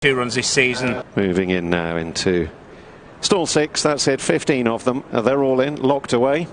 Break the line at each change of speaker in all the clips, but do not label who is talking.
2 runs this season.
Moving in now into stall 6, that's it, 15 of them. They're all in, locked away.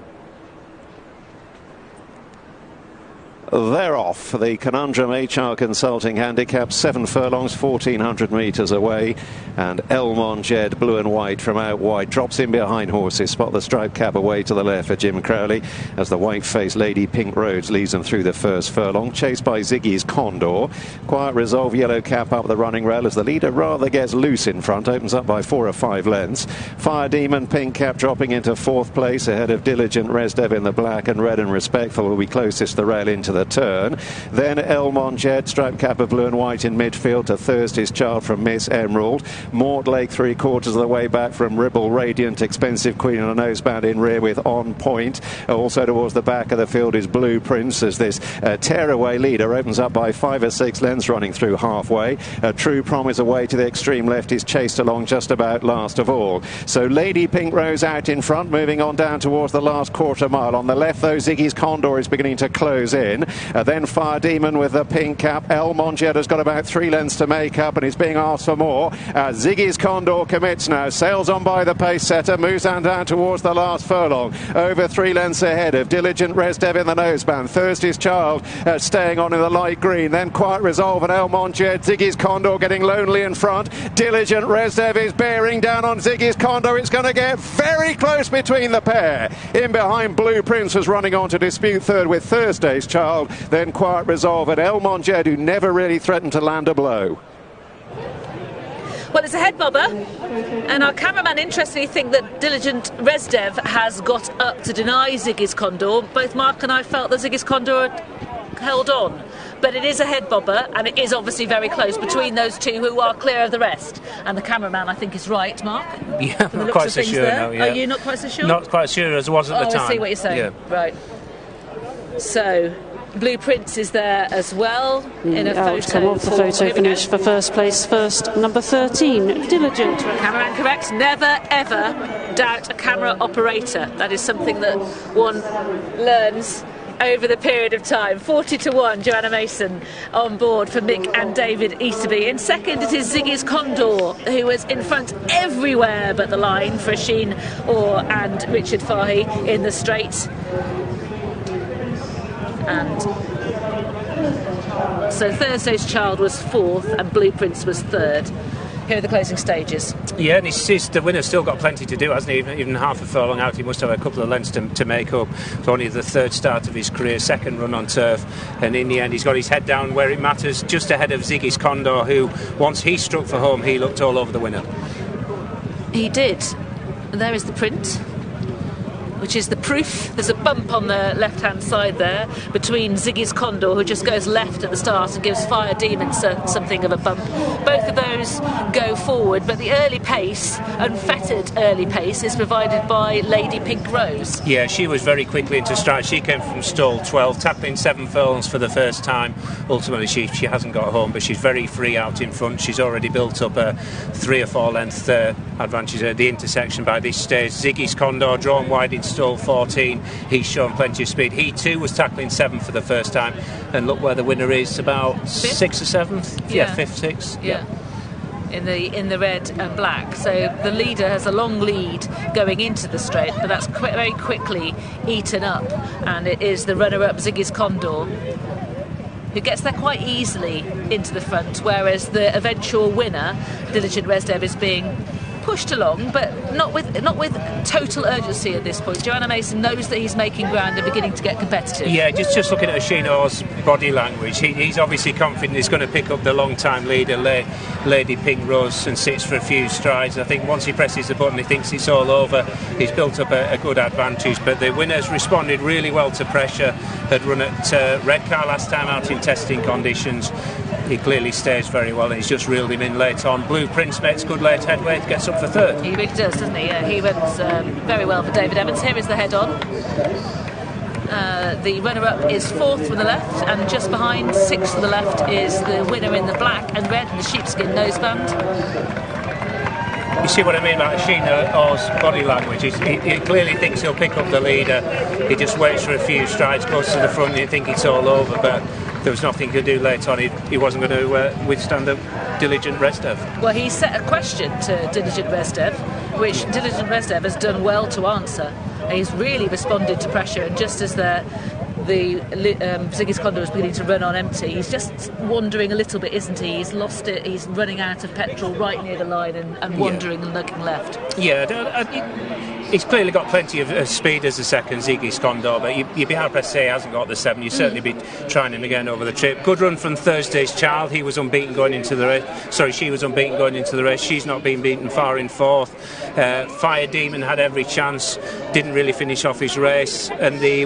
They're off. The Conundrum HR Consulting Handicap, 7 furlongs, 1,400 metres away. And Elmonjed, blue and white from out wide, drops in behind horses. Spot the stripe cap away to the left for Jim Crowley as the white-faced Lady Pink Rhodes leads them through the first furlong. Chased by Ziggy's Condor. Quiet Resolve, yellow cap up the running rail as the leader rather gets loose in front. Opens up by 4 or 5 lengths. Fire Demon, pink cap dropping into 4th place ahead of Diligent Resdev in the black, and Red and Respectful will be closest the rail into the turn. Then Elmonjed, stripe cap of blue and white in midfield to Thursday's Child from Miss Emerald. Mortlake 3/4 of the way back from Ribble Radiant, Expensive Queen and a noseband in rear with On Point. Also towards the back of the field is Blue Prince as this tearaway leader opens up by 5 or 6 lengths running through halfway. A True Promise away to the extreme left is chased along just about last of all. So Lady Pink Rose out in front, moving on down towards the last quarter mile. On the left though, Ziggy's Condor is beginning to close in. Then Fire Demon with the pink cap. Elmonjed has got about 3 lengths to make up and is being asked for more. Ziggy's Condor commits now, sails on by the pace setter, moves on down towards the last furlong. Over 3 lengths ahead of Diligent Resdev in the noseband. Thursday's Child staying on in the light green. Then Quiet Resolve and Elmonjed. Ziggy's Condor getting lonely in front. Diligent Resdev is bearing down on Ziggy's Condor. It's going to get very close between the pair. In behind, Blue Prince was running on to dispute third with Thursday's Child. Then Quiet Resolve and Elmonjed, who never really threatened to land a blow.
Well, it's a head bobber, and our cameraman interestingly think that Diligent Resdev has got up to deny Ziggy's Condor. Both Mark and I felt that Ziggy's Condor held on, but it is a head bobber, and it is obviously very close between those two who are clear of the rest. And the cameraman, I think, is right, Mark?
Yeah, I'm not quite so sure now. Yeah.
Are you not quite so sure?
Not quite sure as I was at the time.
I see what you're saying.
Yeah.
Right. So Blue Prince is there as well in a photo.
Come off the photo finish for first place. First, number 13, Diligent.
Cameraman correct. Never ever doubt a camera operator. That is something that one learns over the period of time. 40-1, Joanna Mason on board for Mick and David Easterby. In second, it is Ziggy's Condor, who was in front everywhere but the line for Sheen Orr and Richard Fahy in the straight. And so Thursday's Child was 4th and Blue Prince was 3rd. Here are the closing stages.
Yeah, and the winner's still got plenty to do, hasn't he? Even half a furlong out, he must have a couple of lengths to make up. It's only the 3rd start of his career, 2nd run on turf, and in the end he's got his head down where it matters, just ahead of Ziggy's Condor, who, once he struck for home, he looked all over the winner.
He did. There is the print, which is the proof. There's a bump on the left-hand side there between Ziggy's Condor, who just goes left at the start and gives Fire Demon something of a bump. Both of those go forward, but the early pace, unfettered early pace, is provided by Lady Pink Rose.
Yeah, she was very quickly into stride. She came from stall 12, tackling 7 furlongs for the first time. Ultimately, she hasn't got home, but she's very free out in front. She's already built up a 3 or 4 length advantage at the intersection by this stage. Ziggy's Condor drawn wide in stall 14. He's shown plenty of speed. He too was tackling 7 for the first time, and look where the winner is, about 6th or 7th. Yeah, 5th, 6th.
Yeah. In the red and black. So the leader has a long lead going into the straight, but that's very quickly eaten up, and it is the runner-up Ziggy's Condor who gets there quite easily into the front, whereas the eventual winner, Diligent Resdev, is being pushed along, but not with total urgency at this point. Joanna Mason knows that he's making ground and beginning to get competitive.
Yeah, just looking at Sheen Orr's body language, he's obviously confident he's going to pick up the long-time leader, Lady Pink Rose, and sits for a few strides. I think once he presses the button, he thinks it's all over. He's built up a good advantage, but the winner's responded really well to pressure. Had run at Redcar last time out in testing conditions. He clearly stays very well, and he's just reeled him in late on. Blue Prince makes good late headway, gets up for 3rd.
He really does, doesn't he? Yeah, he runs very well for David Evans. Here is the head on. The runner-up is 4th from the left, and just behind, 6th from the left, is the winner in the black and red and the sheepskin noseband.
You see what I mean about Sheen Orr's body language? He clearly thinks he'll pick up the leader. He just waits for a few strides, goes to the front, and you think it's all over, but there was nothing he could do late on. He wasn't going to withstand Diligent Resdev.
Well, he set a question to Diligent Resdev, which Diligent Resdev has done well to answer. He's really responded to pressure, and just as Ziggy's Condor was beginning to run on empty, he's just wandering a little bit, isn't he? He's lost it, he's running out of petrol right near the line and wandering and looking left.
Yeah, he's clearly got plenty of speed as a second, Ziggy's Condor, but you'd be hard-pressed to say he hasn't got the 7. You'd certainly be trying him again over the trip. Good run from Thursday's Child. He was unbeaten going into the race. Sorry, she was unbeaten going into the race. She's not been beaten far in 4th. Fire Demon had every chance, didn't really finish off his race, and the